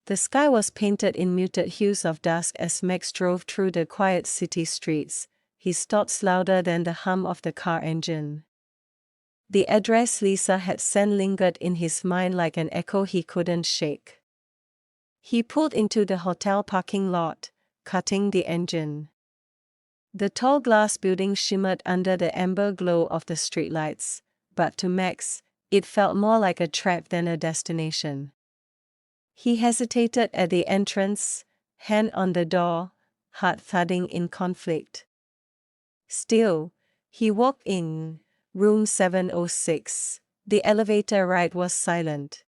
The sky was painted in muted hues of dusk as Max drove through the quiet city streets, his thoughts louder than the hum of the car engine. The address Lisa had sent lingered in his mind like an echo he couldn't shake. He pulled into the hotel parking lot, cutting the engine. The tall glass building shimmered under the amber glow of the streetlights, but to Max, it felt more like a trap than a destination. He hesitated at the entrance, hand on the door, heart thudding in conflict. Still, he walked in. Room 706. The elevator ride was silent.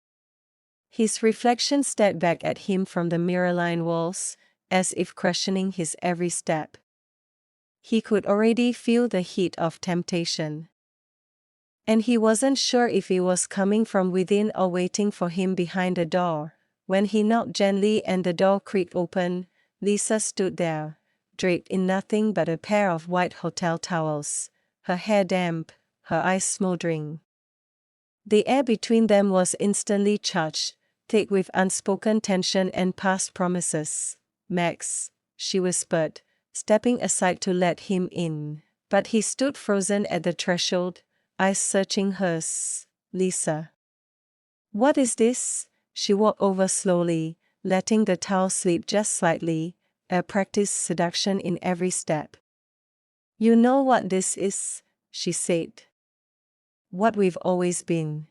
His reflection stared back at him from the mirror-lined walls, as if questioning his every step. He could already feel the heat of temptation. And he wasn't sure if it was coming from within or waiting for him behind the door. When he knocked gently and the door creaked open, Lisa stood there, draped in nothing but a pair of white hotel towels, her hair damp, her eyes smoldering. The air between them was instantly charged, thick with unspoken tension and past promises. "Max," she whispered, stepping aside to let him in. But he stood frozen at the threshold, eyes searching hers. "Lisa. What is this?" She walked over slowly, letting the towel slip just slightly, a practiced seduction in every step. "You know what this is," she said. "What we've always been.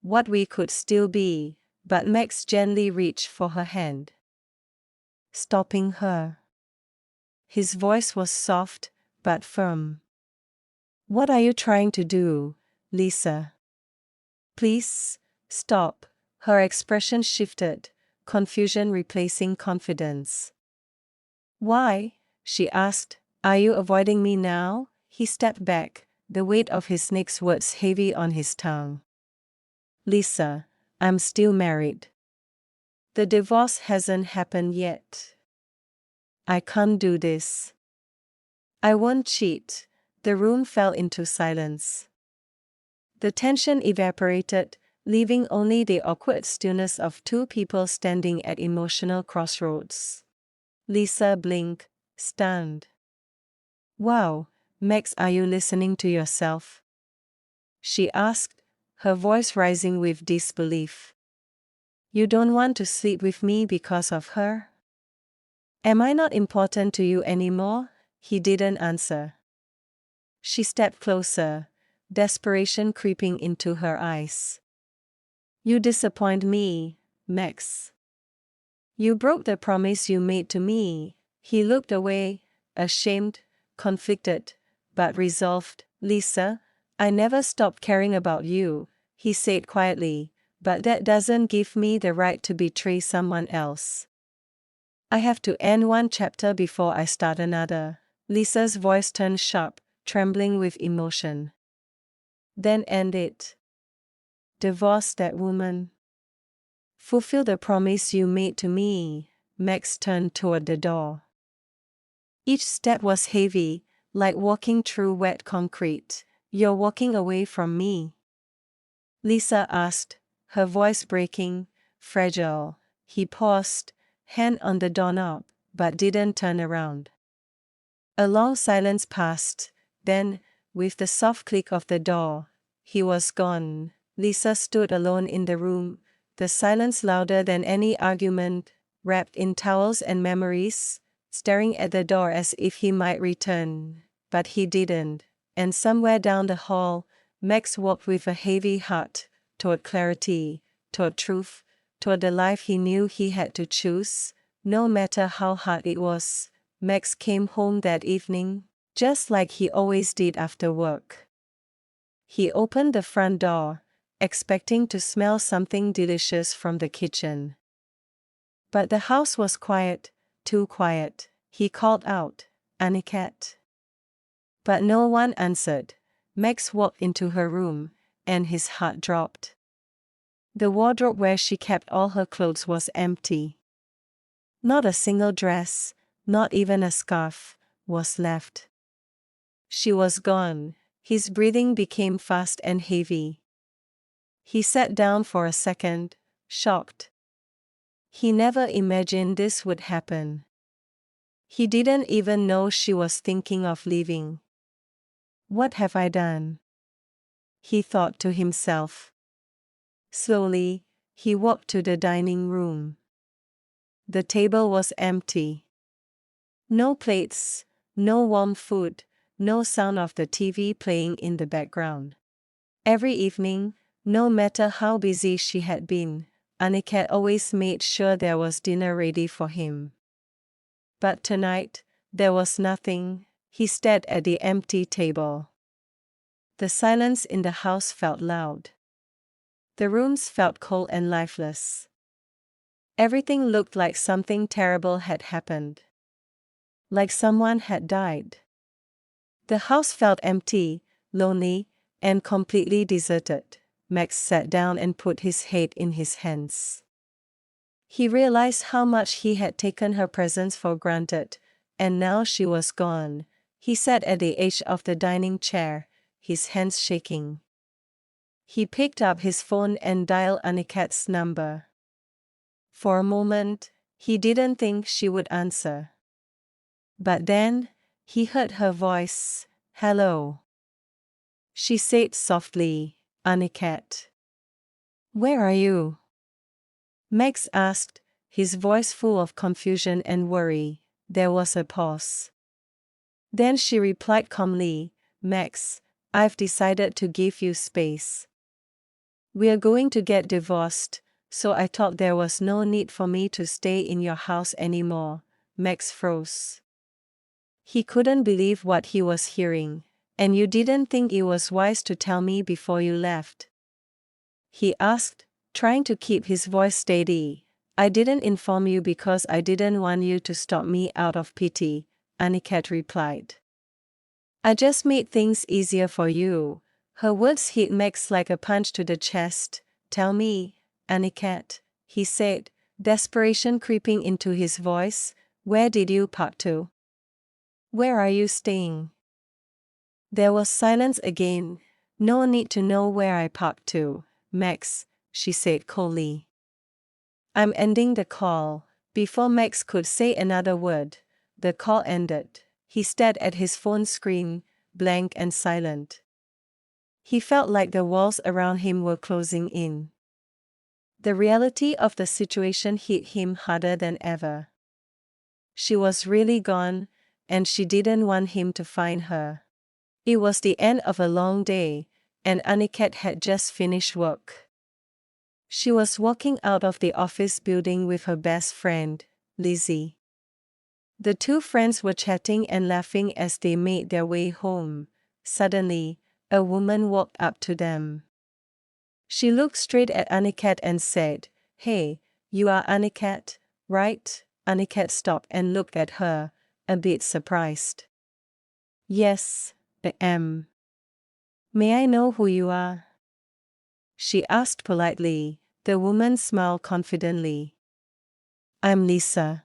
What we could still be," but Max gently reached for her hand, stopping her. His voice was soft, but firm. "What are you trying to do, Lisa? Please, stop." Her expression shifted, confusion replacing confidence. "Why?" she asked. "Are you avoiding me now?" He stepped back, the weight of his next words heavy on his tongue. "Lisa, I'm still married. The divorce hasn't happened yet. I can't do this. I won't cheat." The room fell into silence. The tension evaporated, leaving only the awkward stillness of two people standing at emotional crossroads. Lisa blinked, stunned. "Wow, Max, are you listening to yourself?" she asked, her voice rising with disbelief. "You don't want to sleep with me because of her? Am I not important to you anymore?" He didn't answer. She stepped closer, desperation creeping into her eyes. "You disappoint me, Max. You broke the promise you made to me." He looked away, ashamed, conflicted, but resolved. "Lisa, I never stopped caring about you," he said quietly, "but that doesn't give me the right to betray someone else. I have to end one chapter before I start another." Lisa's voice turned sharp, trembling with emotion. "Then end it. Divorce that woman. Fulfill the promise you made to me." Max turned toward the door. Each step was heavy, like walking through wet concrete. "You're walking away from me?" Lisa asked, her voice breaking, fragile. He paused, hand on the doorknob, but didn't turn around. A long silence passed, then, with the soft click of the door, he was gone. Lisa stood alone in the room, the silence louder than any argument, wrapped in towels and memories, staring at the door as if he might return. But he didn't, and somewhere down the hall, Max walked with a heavy heart, toward clarity, toward truth, toward the life he knew he had to choose, no matter how hard it was. Max came home that evening, just like he always did after work. He opened the front door, expecting to smell something delicious from the kitchen. But the house was quiet, too quiet. He called out, "Aniket." But no one answered. Max walked into her room, and his heart dropped. The wardrobe where she kept all her clothes was empty. Not a single dress, not even a scarf, was left. She was gone. His breathing became fast and heavy. He sat down for a second, shocked. He never imagined this would happen. He didn't even know she was thinking of leaving. What have I done? He thought to himself. Slowly, he walked to the dining room. The table was empty. No plates, no warm food, no sound of the TV playing in the background. Every evening, no matter how busy she had been, Aniket always made sure there was dinner ready for him. But tonight, there was nothing. He stared at the empty table. The silence in the house felt loud. The rooms felt cold and lifeless. Everything looked like something terrible had happened. Like someone had died. The house felt empty, lonely, and completely deserted. Max sat down and put his head in his hands. He realized how much he had taken her presence for granted, and now she was gone. He sat at the edge of the dining chair, his hands shaking. He picked up his phone and dialed Aniket's number. For a moment, he didn't think she would answer. But then, he heard her voice. "Hello." She said softly, "Aniket. Where are you?" Max asked, his voice full of confusion and worry. There was a pause. Then she replied calmly, "Max, I've decided to give you space. We're going to get divorced, so I thought there was no need for me to stay in your house anymore." Max froze. He couldn't believe what he was hearing. "And you didn't think it was wise to tell me before you left?" he asked, trying to keep his voice steady. "I didn't inform you because I didn't want you to stop me out of pity," Aniket replied. "I just made things easier for you." Her words hit Max like a punch to the chest. "Tell me, Aniket," he said, desperation creeping into his voice, "where did you park to? Where are you staying?" There was silence again. "No need to know where I parked to, Max," she said coldly. "I'm ending the call." Before Max could say another word, the call ended. He stared at his phone screen, blank and silent. He felt like the walls around him were closing in. The reality of the situation hit him harder than ever. She was really gone, and she didn't want him to find her. It was the end of a long day, and Aniket had just finished work. She was walking out of the office building with her best friend, Lizzie. The two friends were chatting and laughing as they made their way home. Suddenly, a woman walked up to them. She looked straight at Aniket and said, "Hey, you are Aniket, right?" Aniket stopped and looked at her, a bit surprised. "Yes, I am." "May I know who you are?" she asked politely. The woman smiled confidently. "I'm Lisa.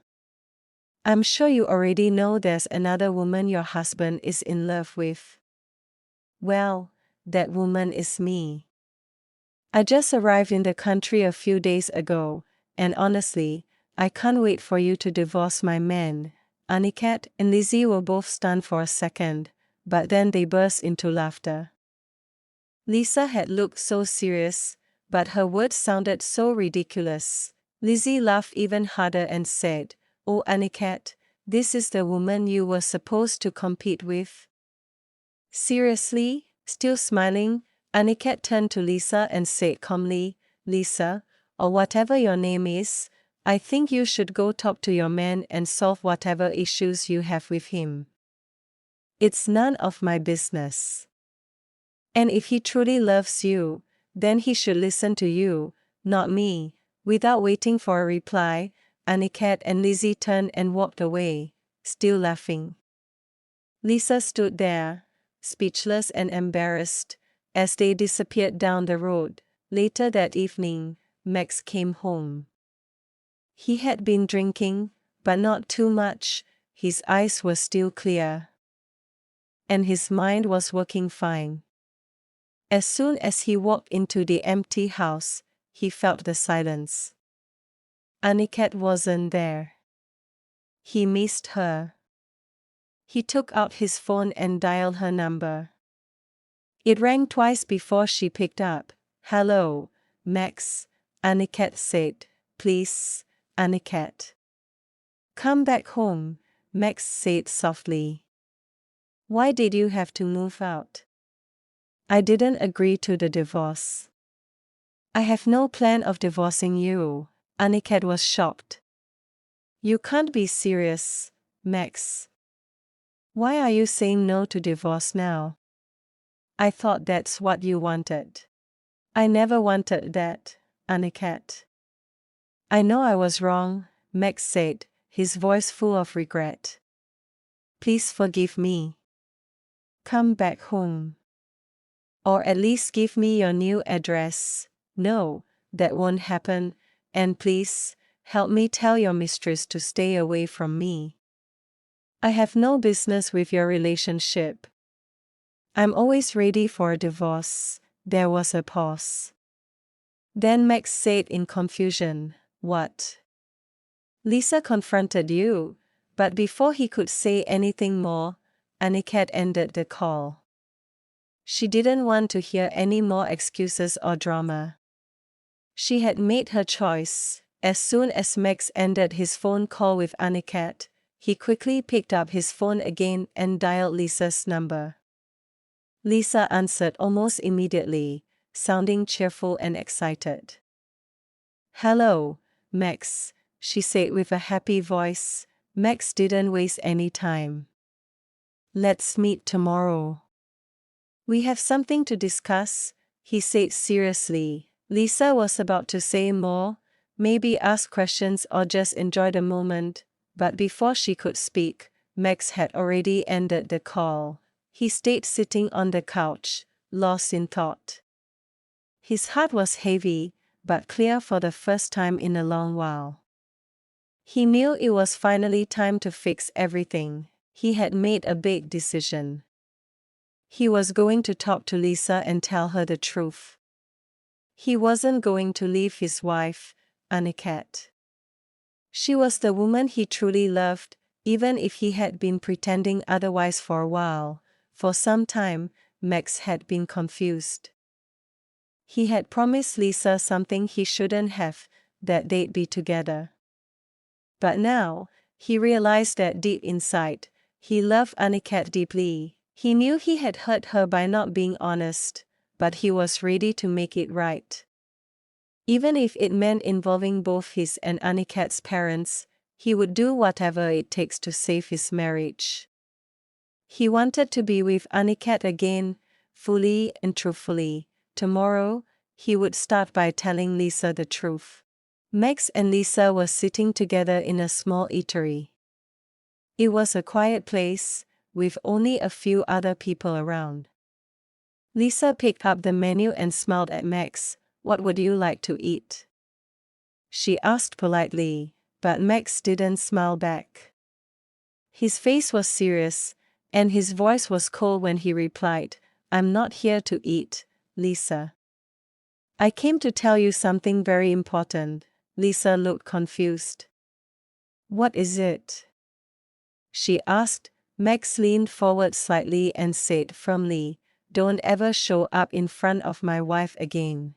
I'm sure you already know there's another woman your husband is in love with." "Well, that woman is me. I just arrived in the country a few days ago, and honestly, I can't wait for you to divorce my man." Aniket and Lizzie were both stunned for a second, but then they burst into laughter. Lisa had looked so serious, but her words sounded so ridiculous. Lizzie laughed even harder and said, "Oh Aniket, this is the woman you were supposed to compete with?" Seriously? Still smiling, Aniket turned to Lisa and said calmly, "Lisa, or whatever your name is, I think you should go talk to your man and solve whatever issues you have with him. It's none of my business. And if he truly loves you, then he should listen to you, not me." Without waiting for a reply, Aniket and Lizzie turned and walked away, still laughing. Lisa stood there, speechless and embarrassed, as they disappeared down the road. Later that evening, Max came home. He had been drinking, but not too much. His eyes were still clear. And his mind was working fine. As soon as he walked into the empty house, he felt the silence. Aniket wasn't there. He missed her. He took out his phone and dialed her number. It rang twice before she picked up. "Hello, Max," Aniket said. "Please, Aniket. Come back home," Max said softly. "Why did you have to move out?" "I didn't agree to the divorce." "I have no plan of divorcing you," Aniket was shocked. "You can't be serious, Max. Why are you saying no to divorce now?" "I thought that's what you wanted." "I never wanted that, Aniket." "I know I was wrong," Max said, his voice full of regret. "Please forgive me. Come back home. Or at least give me your new address." "No, that won't happen, and please, help me tell your mistress to stay away from me. I have no business with your relationship. I'm always ready for a divorce." There was a pause. Then Max said in confusion, "What? Lisa confronted you?" But before he could say anything more, Aniket ended the call. She didn't want to hear any more excuses or drama. She had made her choice. As soon as Max ended his phone call with Aniket, he quickly picked up his phone again and dialed Lisa's number. Lisa answered almost immediately, sounding cheerful and excited. "Hello, Max," she said with a happy voice. Max didn't waste any time. "Let's meet tomorrow. We have something to discuss," he said seriously. Lisa was about to say more, maybe ask questions or just enjoy the moment, but before she could speak, Max had already ended the call. He stayed sitting on the couch, lost in thought. His heart was heavy, but clear for the first time in a long while. He knew it was finally time to fix everything. He had made a big decision. He was going to talk to Lisa and tell her the truth. He wasn't going to leave his wife, Aniket. She was the woman he truly loved, even if he had been pretending otherwise for a while. For some time, Max had been confused. He had promised Lisa something he shouldn't have, that they'd be together. But now, he realized that deep inside, he loved Aniket deeply. He knew he had hurt her by not being honest, but he was ready to make it right. Even if it meant involving both his and Aniket's parents, he would do whatever it takes to save his marriage. He wanted to be with Aniket again, fully and truthfully. Tomorrow, he would start by telling Lisa the truth. Max and Lisa were sitting together in a small eatery. It was a quiet place, with only a few other people around. Lisa picked up the menu and smiled at Max. "What would you like to eat?" she asked politely, but Max didn't smile back. His face was serious, and his voice was cold when he replied, "I'm not here to eat, Lisa. I came to tell you something very important." Lisa looked confused. "What is it?" she asked. Max leaned forward slightly and said firmly, "Don't ever show up in front of my wife again."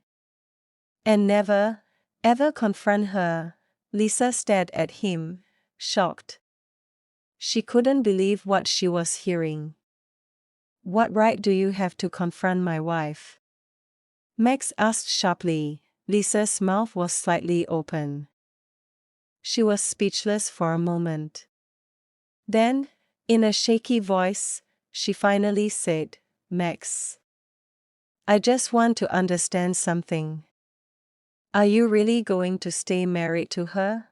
"And never, ever confront her?" Lisa stared at him, shocked. She couldn't believe what she was hearing. "What right do you have to confront my wife?" Max asked sharply. Lisa's mouth was slightly open. She was speechless for a moment. Then, in a shaky voice, she finally said, "Max, I just want to understand something. Are you really going to stay married to her?"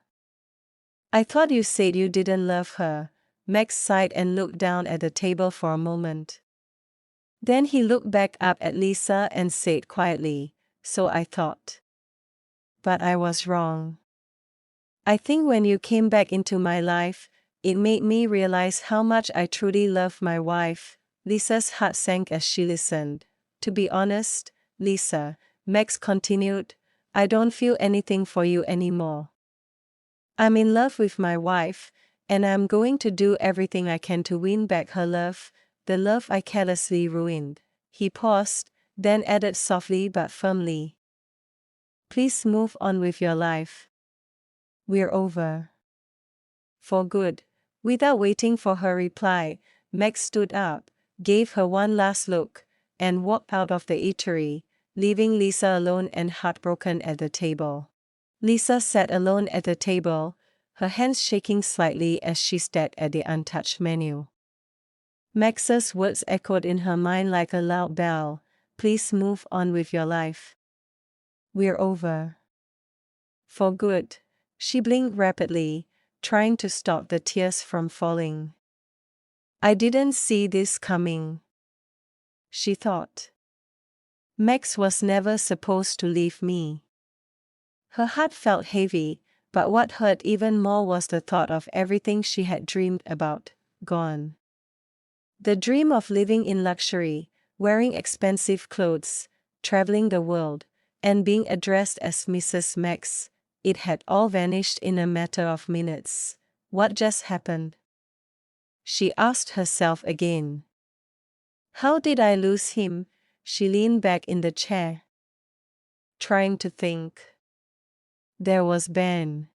"I thought you said you didn't love her." Max sighed and looked down at the table for a moment. Then he looked back up at Lisa and said quietly, "So I thought. But I was wrong. I think when you came back into my life, it made me realize how much I truly love my wife." Lisa's heart sank as she listened. "To be honest, Lisa," Max continued, "I don't feel anything for you anymore. I'm in love with my wife, and I'm going to do everything I can to win back her love, the love I carelessly ruined. He paused, then added softly but firmly. Please move on with your life. We're over. For good. Without waiting for her reply, Max stood up, gave her one last look, and walked out of the eatery, leaving Lisa alone and heartbroken at the table. Lisa sat alone at the table, her hands shaking slightly as she stared at the untouched menu. Max's words echoed in her mind like a loud bell. Please move on with your life. We're over. For good. She blinked rapidly, trying to stop the tears from falling. I didn't see this coming, she thought. Max was never supposed to leave me. Her heart felt heavy, but what hurt even more was the thought of everything she had dreamed about, gone. The dream of living in luxury, wearing expensive clothes, traveling the world, and being addressed as Mrs. Max, it had all vanished in a matter of minutes. What just happened? She asked herself again. How did I lose him? She leaned back in the chair, trying to think. There was Ben.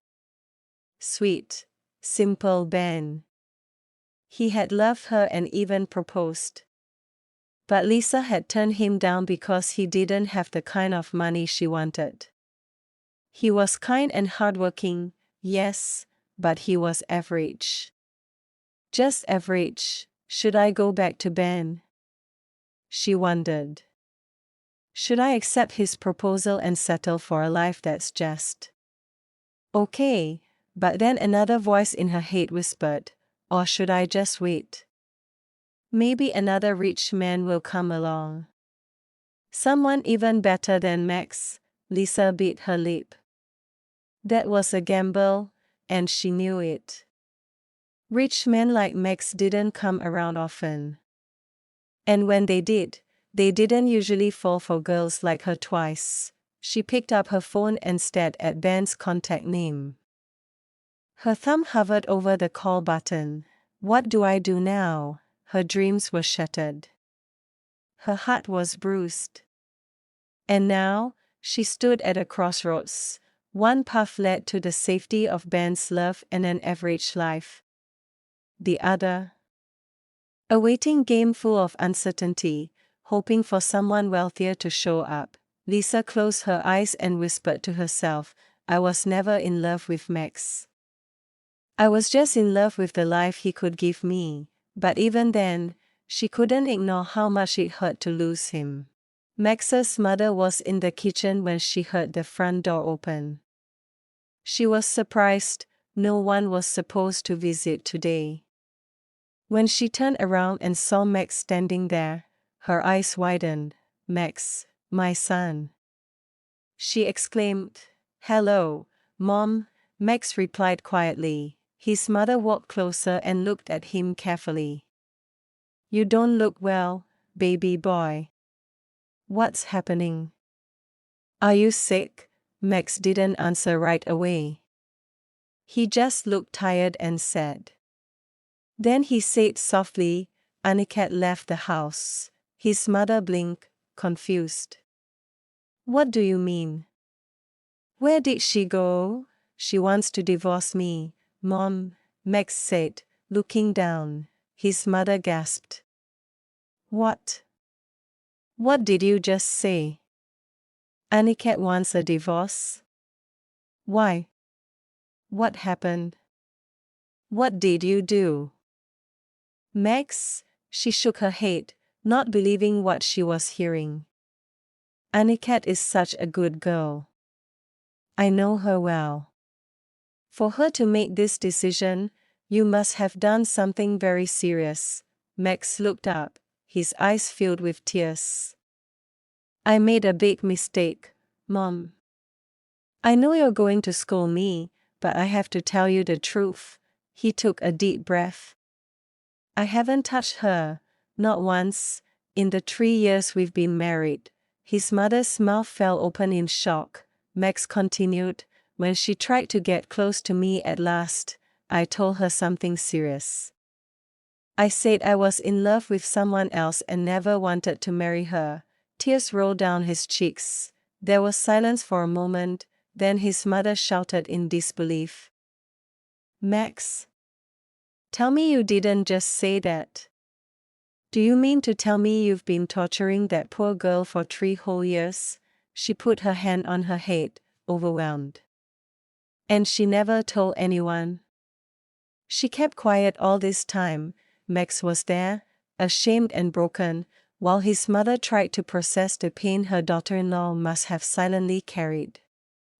Sweet, simple Ben. He had loved her and even proposed. But Lisa had turned him down because he didn't have the kind of money she wanted. He was kind and hardworking, yes, but he was average. Just average. Should I go back to Ben? She wondered. Should I accept his proposal and settle for a life that's just okay? But then another voice in her head whispered, or should I just wait? Maybe another rich man will come along. Someone even better than Max. Lisa bit her lip. That was a gamble, and she knew it. Rich men like Max didn't come around often. And when they did, they didn't usually fall for girls like her twice. She picked up her phone and stared at Ben's contact name. Her thumb hovered over the call button. What do I do now? Her dreams were shattered. Her heart was bruised. And now, she stood at a crossroads. One path led to the safety of Ben's love and an average life. The other, a waiting game full of uncertainty, hoping for someone wealthier to show up. Lisa closed her eyes and whispered to herself, I was never in love with Max. I was just in love with the life he could give me, but even then, she couldn't ignore how much it hurt to lose him. Max's mother was in the kitchen when she heard the front door open. She was surprised, no one was supposed to visit today. When she turned around and saw Max standing there, her eyes widened. Max, my son. She exclaimed, Hello, Mom. Max replied quietly. His mother walked closer and looked at him carefully. You don't look well, baby boy. What's happening? Are you sick? Max didn't answer right away. He just looked tired and sad. Then he said softly, Aniket left the house. His mother blinked, confused. What do you mean? Where did she go? She wants to divorce me, Mom, Max said, looking down. His mother gasped. What? What did you just say? Aniket wants a divorce? Why? What happened? What did you do? Max, she shook her head, not believing what she was hearing. Aniket is such a good girl. I know her well. For her to make this decision, you must have done something very serious. Max looked up, his eyes filled with tears. I made a big mistake, Mom. I know you're going to scold me, but I have to tell you the truth. He took a deep breath. I haven't touched her, not once, in the 3 years we've been married. His mother's mouth fell open in shock. Max continued, When she tried to get close to me at last, I told her something serious. I said I was in love with someone else and never wanted to marry her. Tears rolled down his cheeks. There was silence for a moment, then his mother shouted in disbelief. Max, tell me you didn't just say that. Do you mean to tell me you've been torturing that poor girl for 3 whole years? She put her hand on her head, overwhelmed. And she never told anyone? She kept quiet all this time. Max was there, ashamed and broken, while his mother tried to process the pain her daughter-in-law must have silently carried.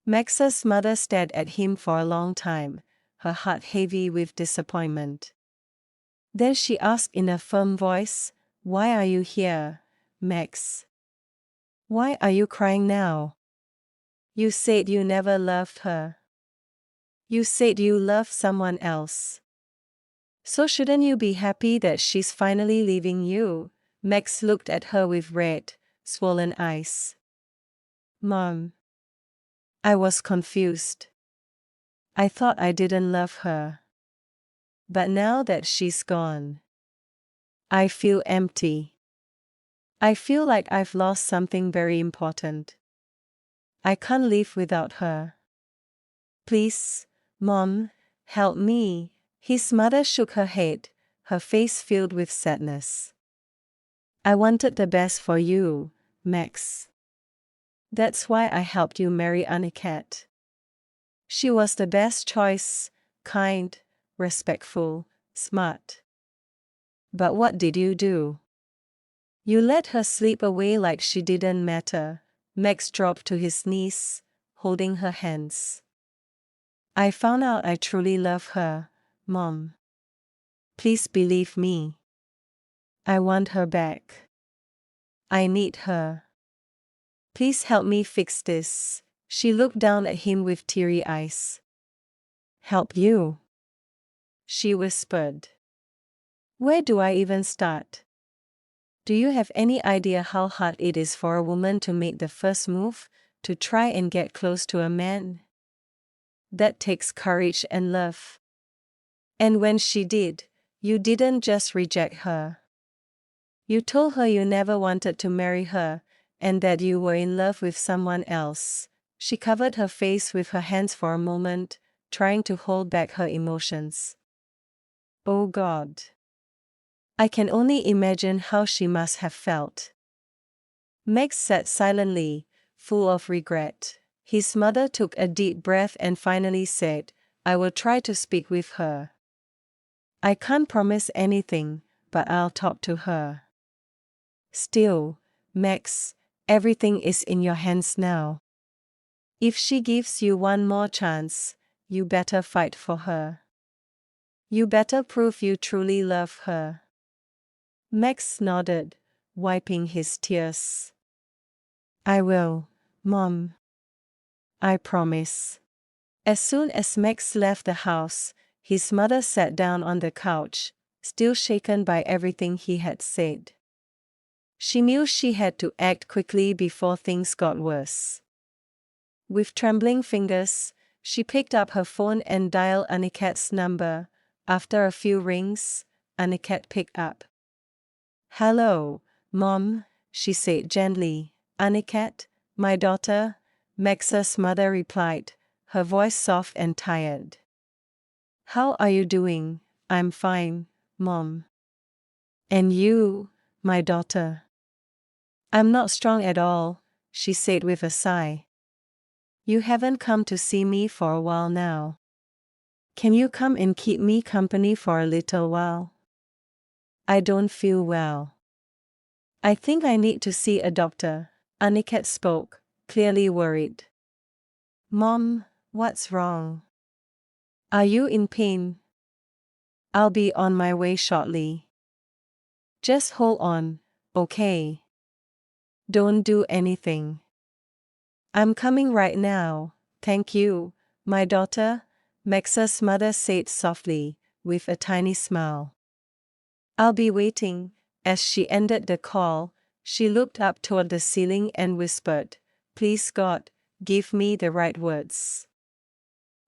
Max's mother stared at him for a long time, her heart heavy with disappointment. Then she asked in a firm voice, "Why are you here, Max? Why are you crying now? You said you never loved her. You said you loved someone else. So shouldn't you be happy that she's finally leaving you?" Max looked at her with red, swollen eyes. Mom. I was confused. I thought I didn't love her. But now that she's gone, I feel empty. I feel like I've lost something very important. I can't live without her. Please, Mom, help me. His mother shook her head, her face filled with sadness. I wanted the best for you, Max. That's why I helped you marry Aniket. She was the best choice, kind, respectful, smart. But what did you do? You let her slip away like she didn't matter. Max dropped to his knees, holding her hands. I found out I truly love her, Mom. Please believe me. I want her back. I need her. Please help me fix this. She looked down at him with teary eyes. Help you? She whispered. Where do I even start? Do you have any idea how hard it is for a woman to make the first move, to try and get close to a man? That takes courage and love. And when she did, you didn't just reject her. You told her you never wanted to marry her, and that you were in love with someone else. She covered her face with her hands for a moment, trying to hold back her emotions. Oh God. I can only imagine how she must have felt. Max sat silently, full of regret. His mother took a deep breath and finally said, I will try to speak with her. I can't promise anything, but I'll talk to her. Still, Max, everything is in your hands now. If she gives you one more chance, you better fight for her. You better prove you truly love her. Max nodded, wiping his tears. I will, Mom. I promise. As soon as Max left the house, his mother sat down on the couch, still shaken by everything he had said. She knew she had to act quickly before things got worse. With trembling fingers, she picked up her phone and dialed Aniket's number. After a few rings, Aniket picked up. Hello, Mom, she said gently. Aniket, my daughter, Max's mother replied, her voice soft and tired. How are you doing? I'm fine, Mom. And you, my daughter? I'm not strong at all, she said with a sigh. You haven't come to see me for a while now. Can you come and keep me company for a little while? I don't feel well. I think I need to see a doctor, Aniket spoke, clearly worried. Mom, what's wrong? Are you in pain? I'll be on my way shortly. Just hold on, okay? Don't do anything. I'm coming right now, thank you, my daughter, Max's mother said softly, with a tiny smile. I'll be waiting. As she ended the call, she looked up toward the ceiling and whispered, Please God, give me the right words.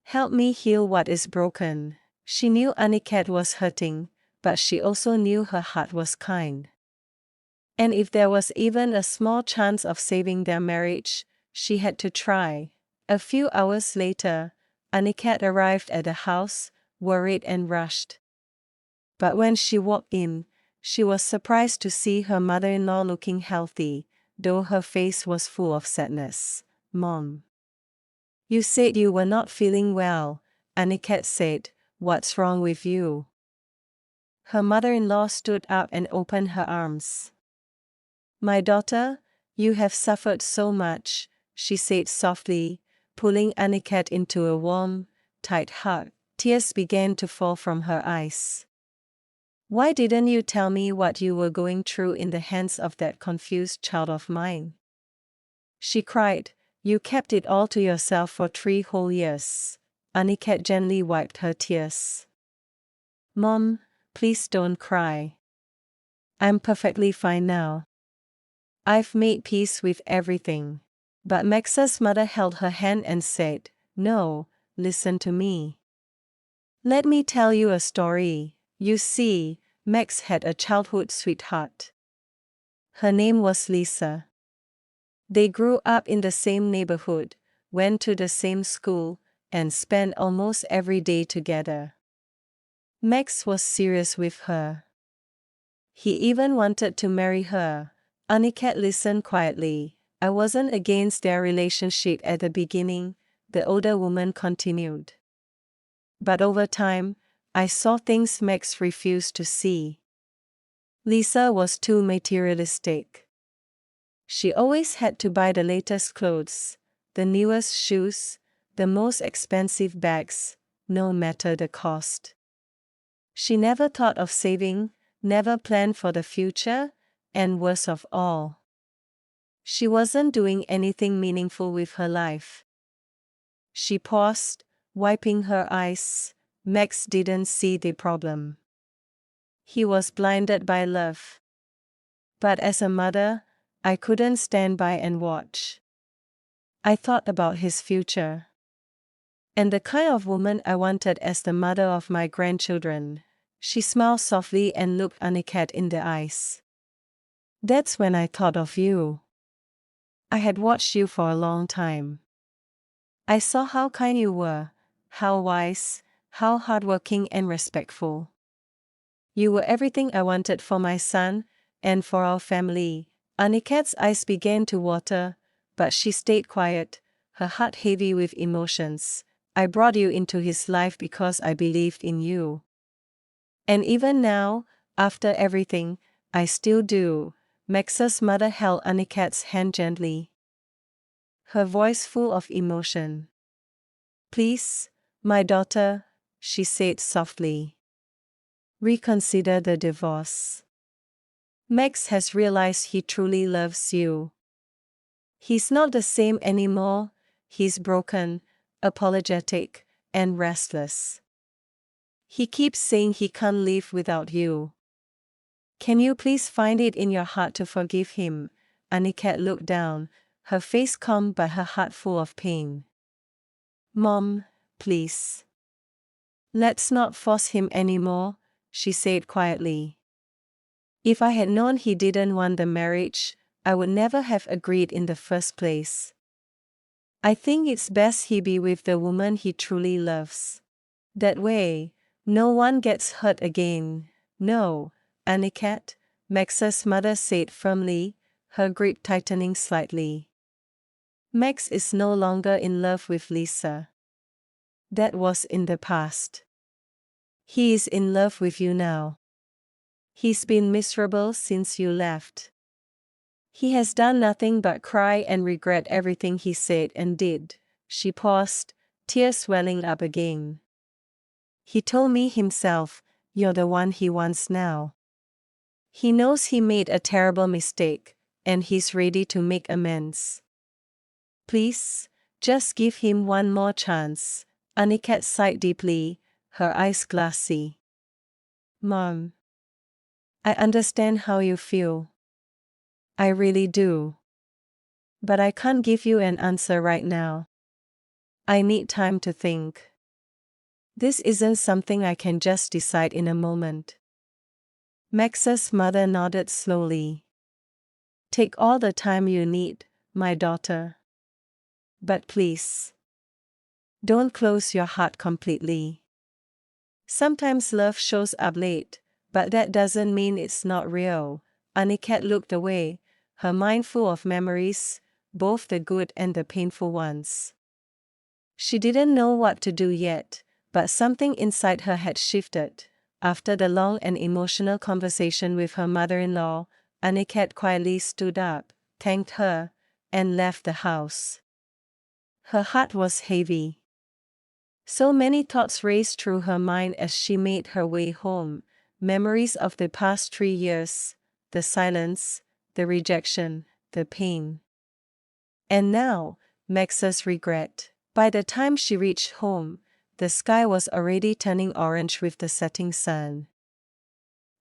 Help me heal what is broken. She knew Aniket was hurting, but she also knew her heart was kind. And if there was even a small chance of saving their marriage, she had to try. A few hours later, Aniket arrived at the house, worried and rushed. But when she walked in, she was surprised to see her mother-in-law looking healthy, though her face was full of sadness. "Mom, you said you were not feeling well," Aniket said. "What's wrong with you?" Her mother-in-law stood up and opened her arms. "My daughter, you have suffered so much," she said softly, pulling Aniket into a warm, tight hug. Tears began to fall from her eyes. "Why didn't you tell me what you were going through in the hands of that confused child of mine?" she cried. "You kept it all to yourself for 3 whole years." Aniket gently wiped her tears. "Mom, please don't cry. I'm perfectly fine now. I've made peace with everything." But Max's mother held her hand and said, "No, listen to me. Let me tell you a story. You see, Max had a childhood sweetheart. Her name was Lisa. They grew up in the same neighborhood, went to the same school, and spent almost every day together. Max was serious with her. He even wanted to marry her." Aniket listened quietly. "I wasn't against their relationship at the beginning," the older woman continued. "But over time, I saw things Max refused to see. Lisa was too materialistic. She always had to buy the latest clothes, the newest shoes, the most expensive bags, no matter the cost. She never thought of saving, never planned for the future, and worst of all, she wasn't doing anything meaningful with her life." She paused, wiping her eyes. Max didn't see the problem. He was blinded by love. But as a mother, I couldn't stand by and watch. I thought about his future. And the kind of woman I wanted as the mother of my grandchildren. She smiled softly and looked Aniket in the eyes. "That's when I thought of you. I had watched you for a long time. I saw how kind you were, how wise, how hardworking and respectful. You were everything I wanted for my son, and for our family." Aniket's eyes began to water, but she stayed quiet, her heart heavy with emotions. "I brought you into his life because I believed in you. And even now, after everything, I still do." Max's mother held Aniket's hand gently, her voice full of emotion. "Please, my daughter," she said softly, "reconsider the divorce. Max has realized he truly loves you. He's not the same anymore. He's broken, apologetic, and restless. He keeps saying he can't live without you. Can you please find it in your heart to forgive him?" Aniket looked down, her face calm but her heart full of pain. "Mom, please. Let's not force him anymore," she said quietly. "If I had known he didn't want the marriage, I would never have agreed in the first place. I think it's best he be with the woman he truly loves. That way, no one gets hurt again." "No, Aniket," Max's mother said firmly, her grip tightening slightly. "Max is no longer in love with Lisa. That was in the past. He is in love with you now. He's been miserable since you left. He has done nothing but cry and regret everything he said and did." She paused, tears welling up again. "He told me himself, you're the one he wants now. He knows he made a terrible mistake, and he's ready to make amends. Please, just give him one more chance." Aniket sighed deeply, her eyes glassy. "Mom, I understand how you feel. I really do. But I can't give you an answer right now. I need time to think." This isn't something I can just decide in a moment. Max's mother nodded slowly. Take all the time you need, my daughter. But please, don't close your heart completely. Sometimes love shows up late, but that doesn't mean it's not real. Aniket looked away, her mind full of memories, both the good and the painful ones. She didn't know what to do yet, but something inside her had shifted. After the long and emotional conversation with her mother-in-law, Aniket quietly stood up, thanked her, and left the house. Her heart was heavy. So many thoughts raced through her mind as she made her way home, memories of the past 3 years, the silence, the rejection, the pain. And now, Max's regret. By the time she reached home, the sky was already turning orange with the setting sun.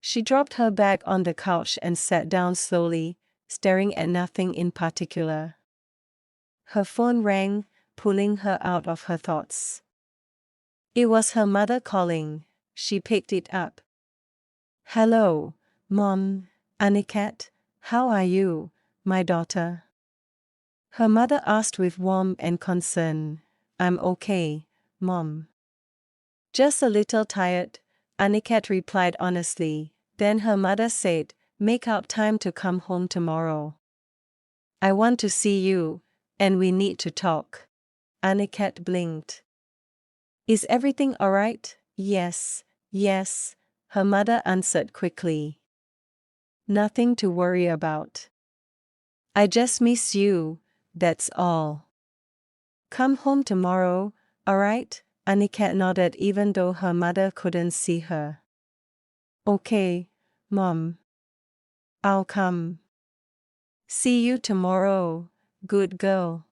She dropped her bag on the couch and sat down slowly, staring at nothing in particular. Her phone rang, pulling her out of her thoughts. It was her mother calling. She picked it up. Hello, Mom. Aniket, how are you, my daughter? Her mother asked with warmth and concern. I'm okay, Mom. Just a little tired, Aniket replied honestly. Then her mother said, make out time to come home tomorrow. I want to see you, and we need to talk. Aniket blinked. Is everything alright? Yes, her mother answered quickly. Nothing to worry about. I just miss you, that's all. Come home tomorrow, alright? Aniket nodded even though her mother couldn't see her. Okay, Mom. I'll come. See you tomorrow, good girl.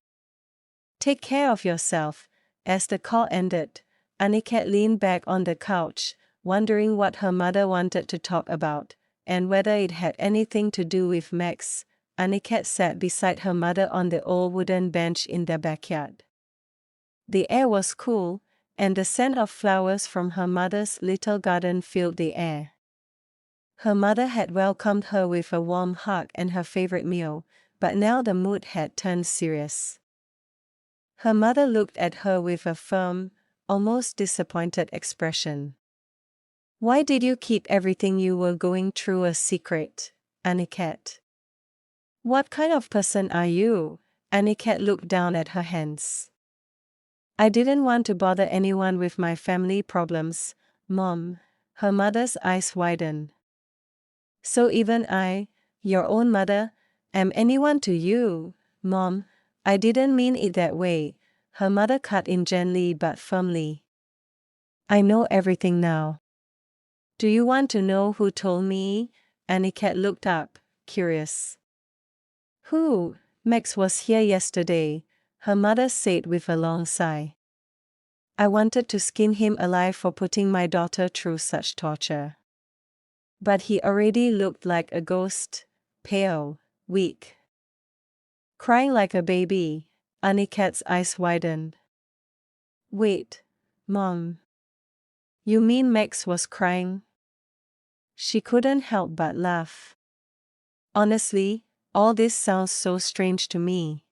Take care of yourself. As the call ended, Aniket leaned back on the couch, wondering what her mother wanted to talk about, and whether it had anything to do with Max. Aniket sat beside her mother on the old wooden bench in their backyard. The air was cool, and the scent of flowers from her mother's little garden filled the air. Her mother had welcomed her with a warm hug and her favorite meal, but now the mood had turned serious. Her mother looked at her with a firm, almost disappointed expression. Why did you keep everything you were going through a secret, Aniket? What kind of person are you? Aniket looked down at her hands. I didn't want to bother anyone with my family problems, Mom. Her mother's eyes widened. So even I, your own mother, am anyone to you, Mom? I didn't mean it that way, her mother cut in gently but firmly. I know everything now. Do you want to know who told me? Aniket looked up, curious. Who? Max was here yesterday, her mother said with a long sigh. I wanted to skin him alive for putting my daughter through such torture. But he already looked like a ghost, pale, weak. Crying like a baby, Aniket's eyes widened. Wait, Mom. You mean Max was crying? She couldn't help but laugh. Honestly, all this sounds so strange to me.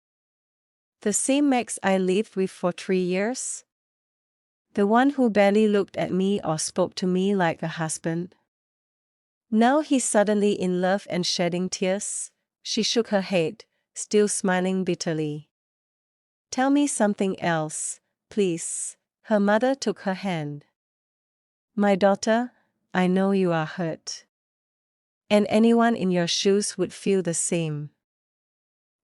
The same Max I lived with for 3 years? The one who barely looked at me or spoke to me like a husband? Now he's suddenly in love and shedding tears? She shook her head, still smiling bitterly. Tell me something else, please. Her mother took her hand. My daughter, I know you are hurt. And anyone in your shoes would feel the same.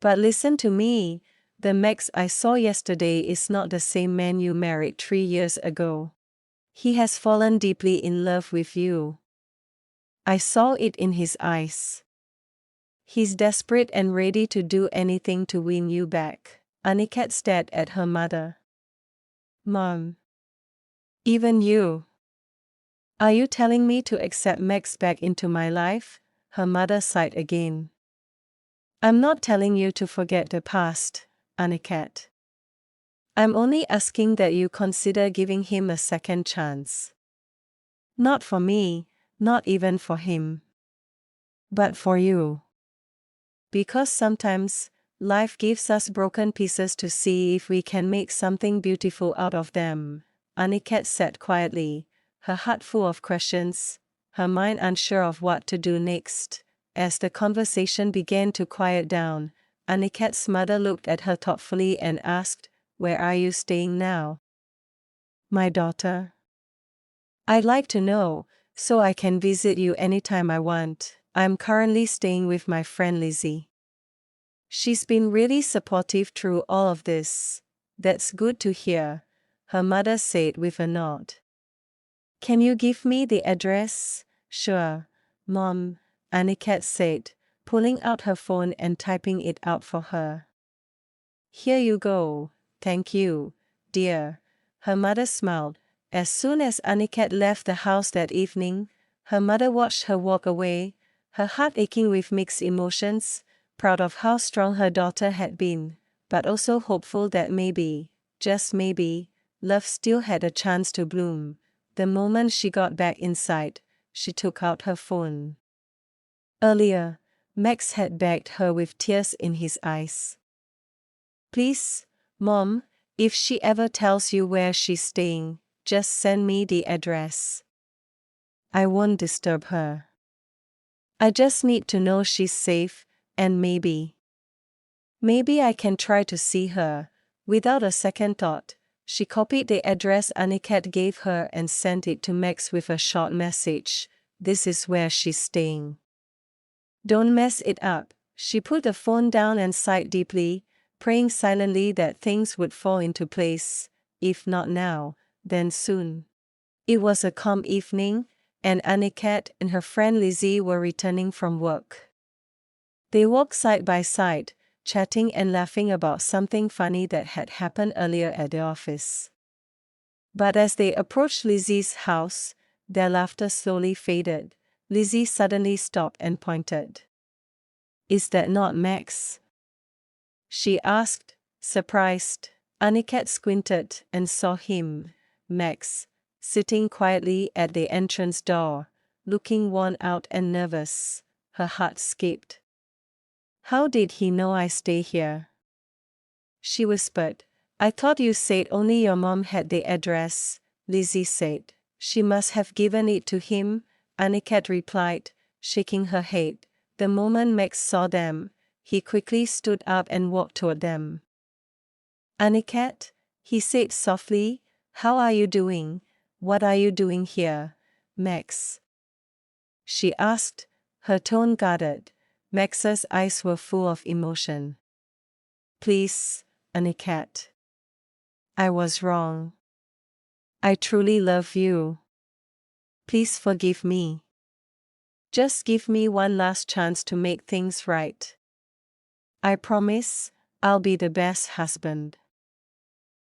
But listen to me, the Max I saw yesterday is not the same man you married 3 years ago. He has fallen deeply in love with you. I saw it in his eyes. He's desperate and ready to do anything to win you back. Aniket stared at her mother. Mom. Even you. Are you telling me to accept Max back into my life? Her mother sighed again. I'm not telling you to forget the past, Aniket. I'm only asking that you consider giving him a second chance. Not for me, not even for him. But for you. Because sometimes, life gives us broken pieces to see if we can make something beautiful out of them, Aniket said quietly, her heart full of questions, her mind unsure of what to do next. As the conversation began to quiet down, Aniket's mother looked at her thoughtfully and asked, "Where are you staying now?" "My daughter. I'd like to know, so I can visit you anytime I want. I'm currently staying with my friend Lizzie. She's been really supportive through all of this." "That's good to hear," her mother said with a nod. "Can you give me the address?" "Sure, Mom," Aniket said, pulling out her phone and typing it out for her. "Here you go, thank you, dear," her mother smiled. As soon as Aniket left the house that evening, her mother watched her walk away, her heart aching with mixed emotions, proud of how strong her daughter had been, but also hopeful that maybe, just maybe, love still had a chance to bloom. The moment she got back inside, she took out her phone. Earlier, Max had begged her with tears in his eyes. "Please, Mom, if she ever tells you where she's staying, just send me the address. I won't disturb her. I just need to know she's safe, and maybe I can try to see her." Without a second thought, she copied the address Aniket gave her and sent it to Max with a short message. "This is where she's staying. Don't mess it up." She put the phone down and sighed deeply, praying silently that things would fall into place, if not now, then soon. It was a calm evening, and Aniket and her friend Lizzie were returning from work. They walked side by side, chatting and laughing about something funny that had happened earlier at the office. But as they approached Lizzie's house, their laughter slowly faded. Lizzie suddenly stopped and pointed. "Is that not Max?" she asked, surprised. Aniket squinted and saw him, Max, sitting quietly at the entrance door, looking worn out and nervous. Her heart skipped. "How did he know I stay here?" she whispered. "I thought you said only your mom had the address," Lizzie said. "She must have given it to him," Aniket replied, shaking her head. The moment Max saw them, he quickly stood up and walked toward them. "Aniket," he said softly, "how are you doing? What are you doing here?" "Max?" she asked, her tone guarded. Max's eyes were full of emotion. "Please, Aniket. I was wrong. I truly love you. Please forgive me. Just give me one last chance to make things right. I promise, I'll be the best husband.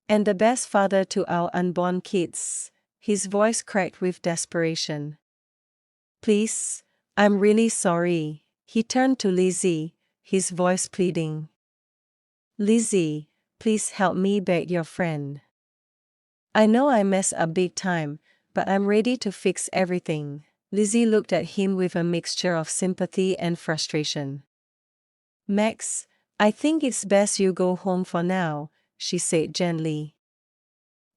And the best father to our unborn kids." His voice cracked with desperation. "Please, I'm really sorry." He turned to Lizzie, his voice pleading. "Lizzie, please help me beg your friend. I know I messed up big time, but I'm ready to fix everything." Lizzie looked at him with a mixture of sympathy and frustration. "Max, I think it's best you go home for now," she said gently.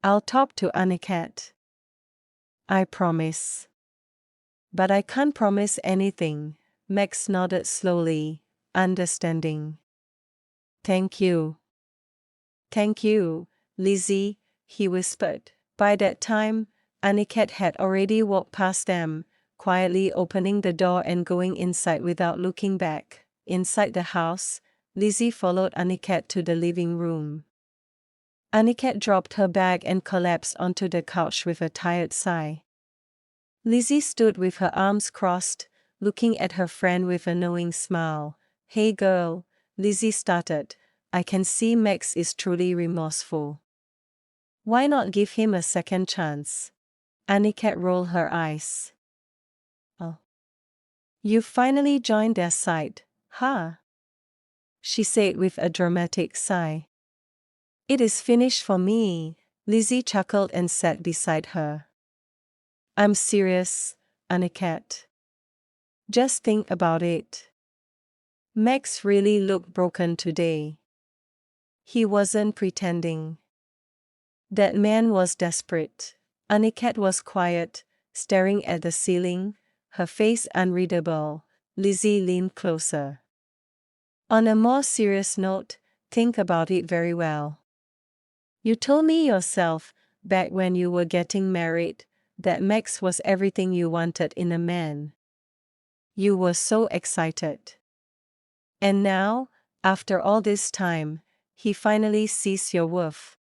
"I'll talk to Aniket. I promise." "But I can't promise anything," Max nodded slowly, understanding. "Thank you. Thank you, Lizzie," he whispered. By that time, Aniket had already walked past them, quietly opening the door and going inside without looking back. Inside the house, Lizzie followed Aniket to the living room. Aniket dropped her bag and collapsed onto the couch with a tired sigh. Lizzie stood with her arms crossed, looking at her friend with a knowing smile. "Hey girl," Lizzie started, "I can see Max is truly remorseful. Why not give him a second chance?" Aniket rolled her eyes. "Oh. You finally joined their side, huh?" she said with a dramatic sigh. It is finished for me, Lizzie chuckled and sat beside her. I'm serious, Aniket. Just think about it. Max really looked broken today. He wasn't pretending. That man was desperate. Aniket was quiet, staring at the ceiling, her face unreadable. Lizzie leaned closer. On a more serious note, think about it very well. You told me yourself, back when you were getting married, that Max was everything you wanted in a man. You were so excited. And now, after all this time, he finally sees your worth.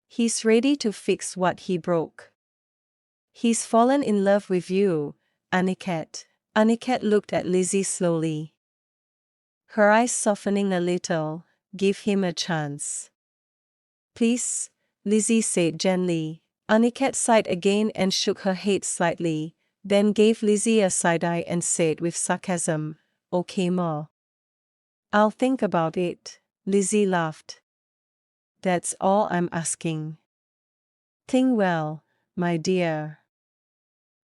He's ready to fix what he broke. He's fallen in love with you, Aniket. Aniket looked at Lizzie slowly. Her eyes softening a little. Give him a chance. Please, Lizzie said gently. Aniket sighed again and shook her head slightly, then gave Lizzie a side eye and said with sarcasm, Okay, Ma. I'll think about it. Lizzie laughed. That's all I'm asking. Think well, my dear.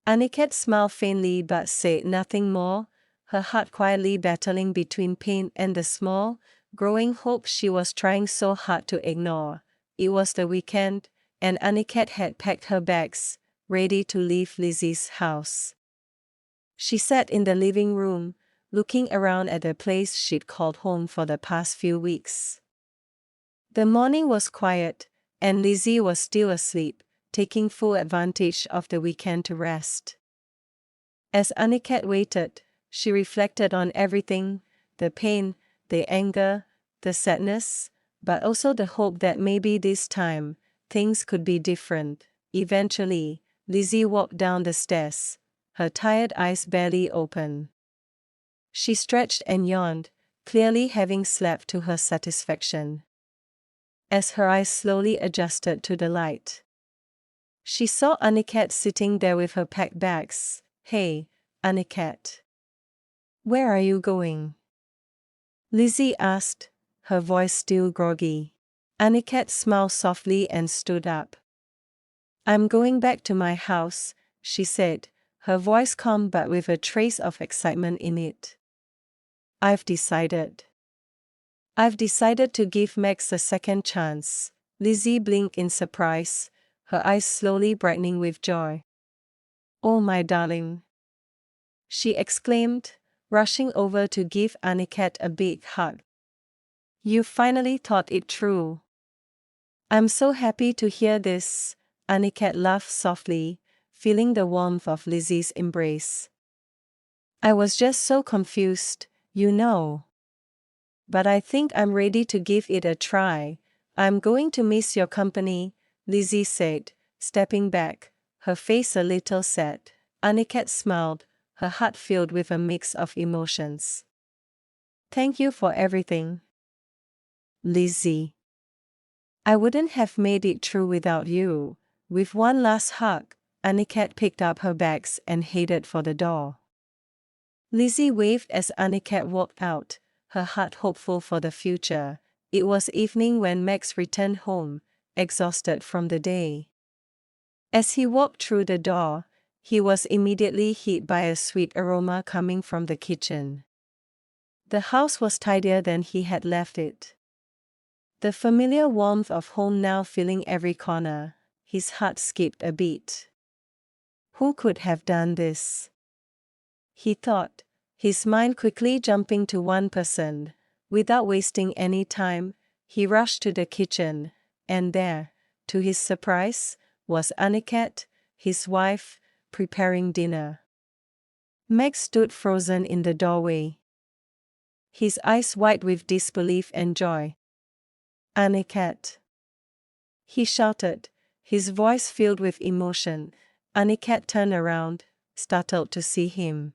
Aniket smiled faintly but said nothing more, her heart quietly battling between pain and the small, growing hope she was trying so hard to ignore. It was the weekend, and Aniket had packed her bags, ready to leave Lizzie's house. She sat in the living room, looking around at the place she'd called home for the past few weeks. The morning was quiet, and Lizzie was still asleep, taking full advantage of the weekend to rest. As Aniket waited, she reflected on everything, the pain, the anger, the sadness, but also the hope that maybe this time, things could be different. Eventually, Lizzie walked down the stairs, her tired eyes barely open. She stretched and yawned, clearly having slept to her satisfaction. As her eyes slowly adjusted to the light, she saw Aniket sitting there with her packed bags. Hey, Aniket. Where are you going? Lizzie asked, her voice still groggy. Aniket smiled softly and stood up. I'm going back to my house, she said, her voice calm but with a trace of excitement in it. I've decided to give Max a second chance. Lizzie blinked in surprise, her eyes slowly brightening with joy. Oh my darling! She exclaimed, rushing over to give Aniket a big hug. You finally thought it through. I'm so happy to hear this, Aniket laughed softly, feeling the warmth of Lizzie's embrace. I was just so confused, you know. But I think I'm ready to give it a try. I'm going to miss your company, Lizzie said, stepping back, her face a little sad. Aniket smiled, her heart filled with a mix of emotions. Thank you for everything, Lizzie. I wouldn't have made it through without you. With one last hug, Aniket picked up her bags and headed for the door. Lizzie waved as Aniket walked out, her heart hopeful for the future. It was evening when Max returned home, exhausted from the day. As he walked through the door, he was immediately hit by a sweet aroma coming from the kitchen. The house was tidier than he had left it. The familiar warmth of home now filling every corner, his heart skipped a beat. Who could have done this? He thought, his mind quickly jumping to one person. Without wasting any time, he rushed to the kitchen, and there, to his surprise, was Aniket, his wife, preparing dinner. Max stood frozen in the doorway, his eyes wide with disbelief and joy. Aniket! He shouted, his voice filled with emotion. Aniket turned around, startled to see him.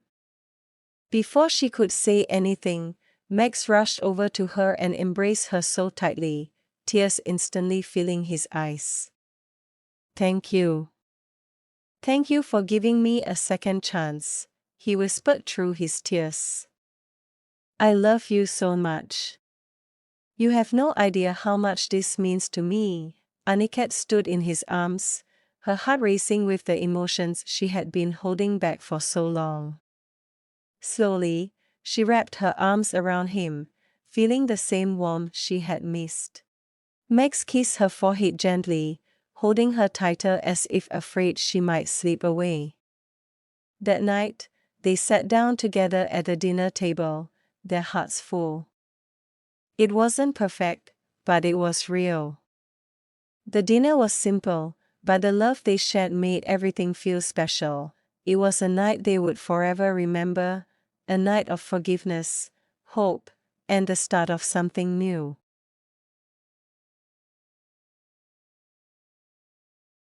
Before she could say anything, Max rushed over to her and embraced her so tightly, tears instantly filling his eyes. Thank you. Thank you for giving me a second chance, he whispered through his tears. I love you so much. You have no idea how much this means to me. Aniket stood in his arms, her heart racing with the emotions she had been holding back for so long. Slowly, she wrapped her arms around him, feeling the same warmth she had missed. Max kissed her forehead gently, holding her tighter as if afraid she might slip away. That night, they sat down together at the dinner table, their hearts full. It wasn't perfect, but it was real. The dinner was simple, but the love they shared made everything feel special. It was a night they would forever remember, a night of forgiveness, hope, and the start of something new.